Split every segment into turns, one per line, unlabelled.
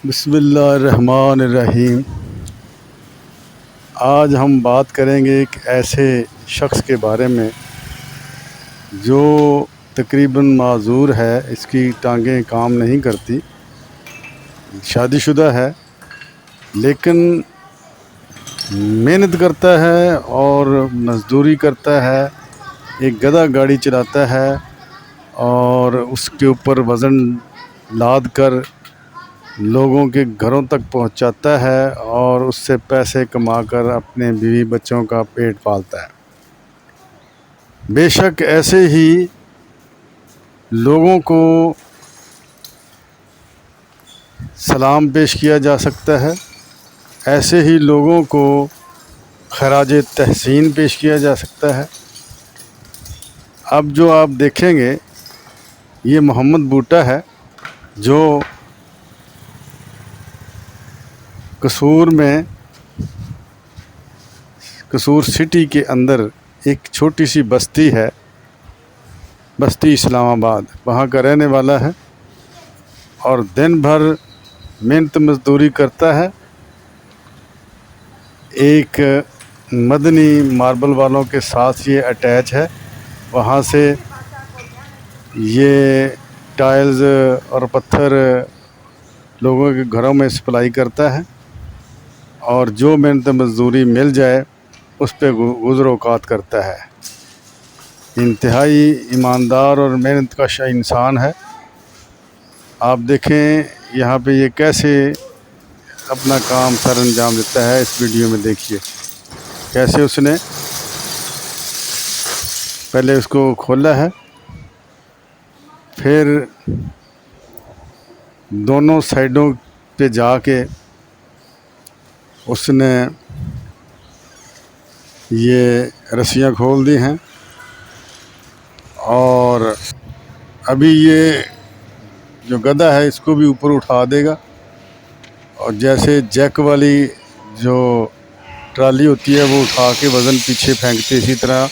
بسم اللہ الرحمن الرحیم۔ آج ہم بات کریں گے ایک ایسے شخص کے بارے میں جو تقریباً معذور ہے، اس کی ٹانگیں کام نہیں کرتی، شادی شدہ ہے لیکن محنت کرتا ہے اور مزدوری کرتا ہے، ایک گدھا گاڑی چلاتا ہے اور اس کے اوپر وزن لاد کر لوگوں کے گھروں تک پہنچاتا ہے اور اس سے پیسے کما کر اپنے بیوی بچوں کا پیٹ پالتا ہے۔ بے شک ایسے ہی لوگوں کو سلام پیش کیا جا سکتا ہے، ایسے ہی لوگوں کو خراج تحسین پیش کیا جا سکتا ہے۔ اب جو آپ دیکھیں گے یہ محمد بوٹا ہے جو قصور سٹی کے اندر ایک چھوٹی سی بستی ہے، بستی اسلام آباد، وہاں کا رہنے والا ہے اور دن بھر محنت مزدوری کرتا ہے۔ ایک مدنی ماربل والوں کے ساتھ یہ اٹیچ ہے، وہاں سے یہ ٹائلز اور پتھر لوگوں کے گھروں میں سپلائی کرتا ہے اور جو محنت مزدوری مل جائے اس پہ گزر اوقات کرتا ہے۔ انتہائی ایماندار اور محنت کش انسان ہے۔ آپ دیکھیں یہاں پہ یہ کیسے اپنا کام سر انجام دیتا ہے، اس ویڈیو میں دیکھیے کیسے اس نے پہلے اس کو کھولا ہے، پھر دونوں سائڈوں پہ جا کے اس نے یہ رسیاں کھول دی ہیں اور ابھی یہ جو گدھا ہے اس کو بھی اوپر اٹھا دے گا، اور جیسے جیک والی جو ٹرالی ہوتی ہے وہ اٹھا کے وزن پیچھے پھینکتے، اسی طرح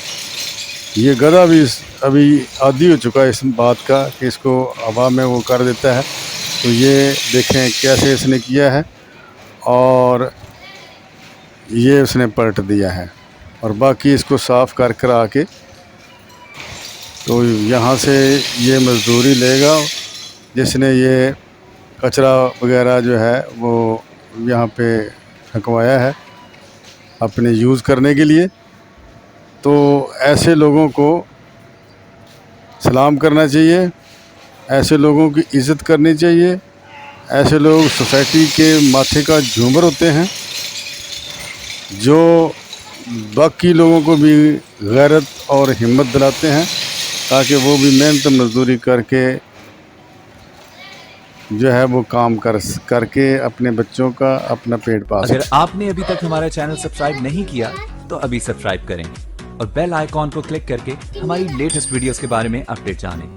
یہ گدھا بھی ابھی عادی ہو چکا ہے اس بات کا کہ اس کو ہوا میں وہ کر دیتا ہے۔ تو یہ دیکھیں کیسے اس نے کیا ہے اور یہ اس نے پلٹ دیا ہے، اور باقی اس کو صاف کر کر آ کے تو یہاں سے یہ مزدوری لے گا جس نے یہ کچرا وغیرہ جو ہے وہ یہاں پہ پھینکوایا ہے اپنے یوز کرنے کے لیے۔ تو ایسے لوگوں کو سلام کرنا چاہیے، ایسے لوگوں کی عزت کرنی چاہیے، ایسے لوگ سوسائٹی کے ماتھے کا جھومر ہوتے ہیں جو باقی لوگوں کو بھی غیرت اور ہمت دلاتے ہیں تاکہ وہ بھی محنت مزدوری کر کے جو ہے وہ کام کر کے اپنے بچوں کا اپنا پیٹ پال
اگر
سکیں۔
آپ نے ابھی تک ہمارا چینل سبسکرائب نہیں کیا تو ابھی سبسکرائب کریں اور بیل آئیکن کو کلک کر کے ہماری لیٹسٹ ویڈیوز کے بارے میں اپڈیٹ جانیں۔